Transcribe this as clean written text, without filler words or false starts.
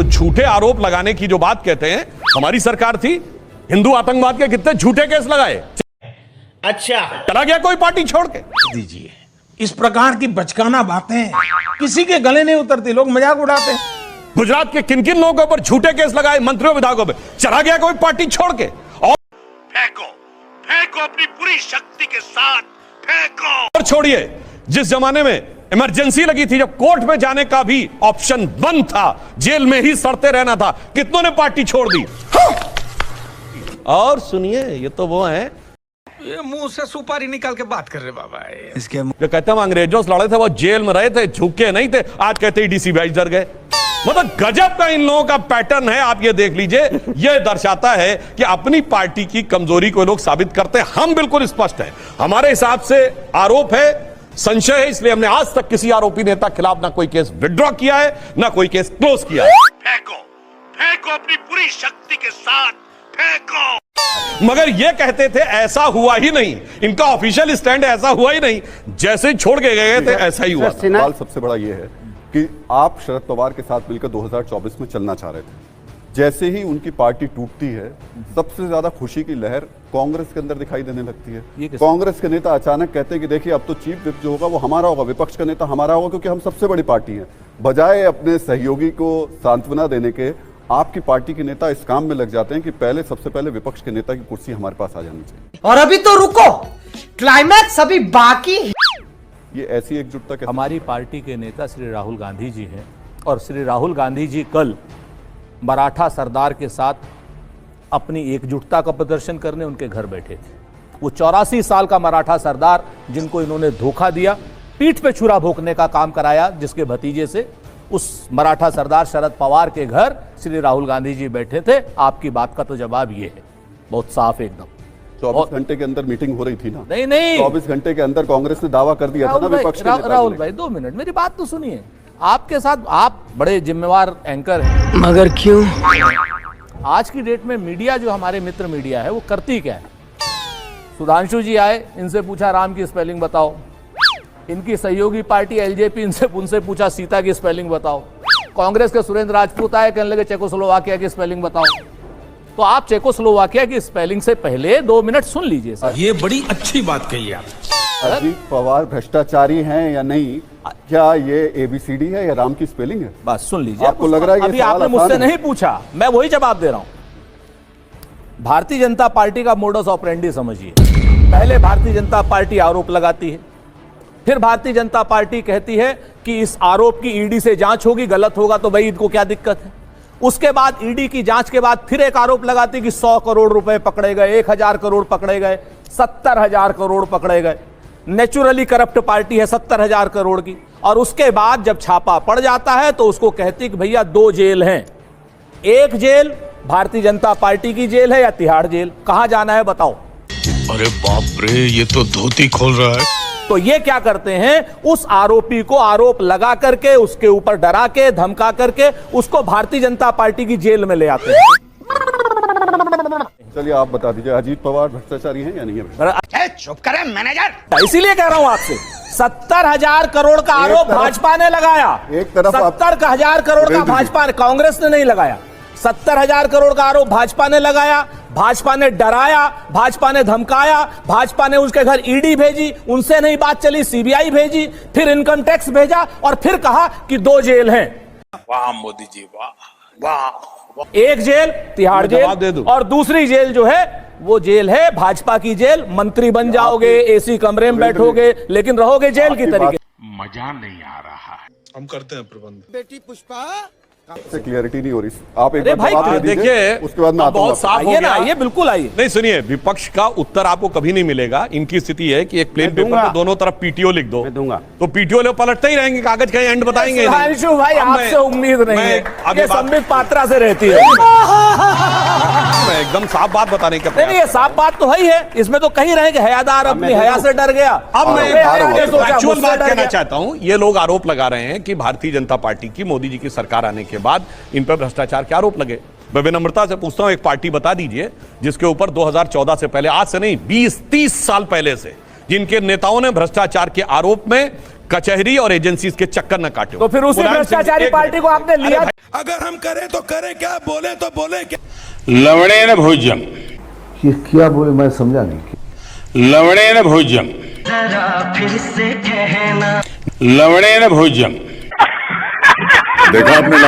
तो झूठे आरोप लगाने की जो बात कहते हैं, हमारी सरकार थी, हिंदू आतंकवाद के कितने झूठे केस लगाए। अच्छा, चला गया कोई पार्टी छोड़ के। दीजिए इस प्रकार की बचकाना बातें किसी के गले नहीं उतरती, लोग मजाक उड़ाते हैं। गुजरात के किन किन लोगों के ऊपर झूठे केस लगाए, मंत्रियों विधायकों पे, चला गया कोई पार्टी छोड़ के। और फेंको फेंको अपनी पूरी शक्ति के साथ फेंको। और छोड़िए, जिस जमाने में इमरजेंसी लगी थी, जब कोर्ट में जाने का भी ऑप्शन बंद था, जेल में ही सड़ते रहना था, कितनों ने पार्टी छोड़ दी। और सुनिए, ये तो वो है, ये मुंह से सुपारी निकाल के बात कर रहे बाबा। इसके जो कहते हैं अंग्रेजों से लड़े थे, वो जेल में रहे थे, झुके नहीं थे, आज कहते डीसी भाई डर गए। मतलब गजब का इन लोगों का पैटर्न है। आप ये देख लीजिए, ये दर्शाता है कि अपनी पार्टी की कमजोरी को लोग साबित करते हैं। हम बिल्कुल स्पष्ट हैं, हमारे हिसाब से आरोप है, संशय है, इसलिए हमने आज तक किसी आरोपी नेता के खिलाफ ना कोई केस विड्रॉ किया है, ना कोई केस क्लोज किया है। फेंको फेंको अपनी पूरी शक्ति के साथ फेंको। मगर ये कहते थे ऐसा हुआ ही नहीं, इनका ऑफिशियल स्टैंड ऐसा हुआ ही नहीं, जैसे ही छोड़ के गए थे ऐसा ही हुआ। सवाल सबसे बड़ा ये है कि आप शरद पवार के साथ मिलकर 2024 में चलना चाह रहे थे, जैसे ही उनकी पार्टी टूटती है, सबसे ज्यादा खुशी की लहर कांग्रेस के अंदर दिखाई देने लगती है। कांग्रेस के नेता अचानक कहते हैं कि देखिए अब तो चीफ विप जो होगा वो हमारा होगा, विपक्ष का नेता हमारा होगा, क्योंकि हम सबसे बड़ी पार्टी है। बजाय अपने सहयोगी को सांत्वना देने के, आपकी पार्टी के नेता इस काम में लग जाते हैं कि पहले सबसे पहले विपक्ष के नेता की कुर्सी हमारे पास आ जानी चाहिए। और अभी तो रुको, क्लाइमैक्स अभी बाकी। ये ऐसी एकजुटता के हमारी पार्टी के नेता श्री राहुल गांधी जी हैं, और श्री राहुल गांधी जी कल मराठा सरदार के साथ अपनी एकजुटता का प्रदर्शन करने उनके घर बैठे थे। वो 84 साल का मराठा सरदार जिनको इन्होंने धोखा दिया, पीठ पे छुरा भोंकने का काम कराया, जिसके भतीजे से, उस मराठा सरदार शरद पवार के घर श्री राहुल गांधी जी बैठे थे। आपकी बात का तो जवाब ये है, बहुत साफ एकदम। 24 घंटे के अंदर मीटिंग हो रही थी ना? नहीं 24 घंटे के अंदर कांग्रेस ने दावा कर दिया था ना विपक्ष के नेता। राहुल भाई 2 मिनट मेरी बात तो सुनिए। आपके साथ, आप बड़े जिम्मेवार एंकर हैं, मगर क्यों? आज की डेट में मीडिया, जो हमारे मित्र मीडिया है, वो करती क्या है? सुधांशु जी आए, इनसे पूछा राम की स्पेलिंग बताओ। इनकी सहयोगी पार्टी एलजेपी, उनसे पूछा सीता की स्पेलिंग बताओ। कांग्रेस के सुरेंद्र राजपूत आए, कहने लगे चेकोस्लोवाकिया की स्पेलिंग बताओ। तो आप चेकोस्लोवाकिया की स्पेलिंग से पहले 2 मिनट सुन लीजिए सर। ये बड़ी अच्छी बात कही आप। अजीत पवार भ्रष्टाचारी हैं या नहीं, क्या ये ABCD है या राम की स्पेलिंग है? बस सुन लीजिए। आपको लग रहा है अभी आपने मुझसे नहीं पूछा, मैं वही जवाब दे रहा हूं। भारतीय जनता पार्टी का मोडस ऑपरेंडी समझिए। पहले भारतीय जनता पार्टी आरोप लगाती है, फिर भारतीय जनता पार्टी कहती है कि इस आरोप की ईडी से जांच होगी, गलत होगा तो भाई इनको क्या दिक्कत है। उसके बाद ईडी की जांच के बाद फिर एक आरोप लगाती कि 100 करोड़ रुपए पकड़े गए, 1000 करोड़ पकड़े गए, 70,000 करोड़ पकड़े गए। नेचुरली करप्ट पार्टी है 70,000 करोड़ की। और उसके बाद जब छापा पड़ जाता है तो उसको कहती कि भैया 2 जेल हैं, एक जेल भारतीय जनता पार्टी की जेल है या तिहाड़ जेल, कहां जाना है बताओ। अरे बाप रे, ये तो धोती खोल रहा है। तो ये क्या करते हैं, उस आरोपी को आरोप लगा करके, उसके ऊपर डरा के, धमका करके उसको भारतीय जनता पार्टी की जेल में ले आते हैं। चलिए आप बता दीजिए, अजीत पवार भ्रष्टाचारी हैं या नहीं है? चुप करें मैनेजर। इसीलिए कह रहा हूं आपसे, 70,000 करोड़ का आरोप भाजपा ने लगाया। एक तरफ 70,000 करोड़ का भाजपा, कांग्रेस ने नहीं लगाया। 70,000 करोड़ का आरोप भाजपा ने लगाया, भाजपा ने डराया, भाजपा ने धमकाया, भाजपा ने उसके घर ईडी भेजी, उनसे नहीं बात चली, सीबीआई भेजी, फिर इनकम टैक्स भेजा, और फिर कहा कि 2 जेल हैं। वाह मोदी जी, वाह वाह। एक जेल तिहाड़ जेल, और दूसरी जेल जो है वो जेल है भाजपा की जेल। मंत्री बन जाओगे, एसी कमरे में बैठोगे, लेकिन रहोगे जेल की तरीके। मजा नहीं आ रहा है। हम करते हैं प्रबंध। बेटी पुष्पा से क्लियरिटी नहीं हो रही। आप एक अरे भाई बार देखिए, उसके बाद मैं बहुत साफ हो आइए ना, गया। आइए, बिल्कुल आइए। नहीं सुनिए, विपक्ष का उत्तर आपको कभी नहीं मिलेगा। इनकी स्थिति है कि एक प्लेन पेपर में दोनों तरफ पीटीओ लिख दो, मैं दूंगा, तो पीटीओ लोग पलटते ही रहेंगे, कागज का एंड बताएंगे। सुधांशु भाई, आपसे उम्मीद नहीं है, ये संबित पात्रा से रहती है। मैं एकदम साफ बात बताने का नहीं, ये साफ बात तो है ही है। इसमें तो कहीं रहे कि हयादार अपनी हया से डर गया। अब मैं एक्चुअल बात कहना गया। चाहता हूं। ये लोग आरोप लगा रहे हैं कि भारतीय जनता पार्टी की, मोदी जी की सरकार आने के बाद इन पर भ्रष्टाचार के आरोप लगे। मैं विनम्रता से पूछता हूं, एक पार्टी बता दीजिए जिसके ऊपर 2014 से पहले, आज से नहीं 20-30 साल पहले से, जिनके नेताओं ने भ्रष्टाचार के आरोप में कचहरी और एजेंसीज के चक्कर न काटे। तो फिर उसी मुलायम सिंह जी, भ्रष्टाचारी एक पार्टी को आपने मिनट। लिया। अरे अगर हम करें तो करें क्या, बोले तो बोले क्या। लवणेन भोज्यम, ये क्या बोले मैं समझा नहीं। लवणेन भोज्यम, लवणेन भोज्यम। देखा आपने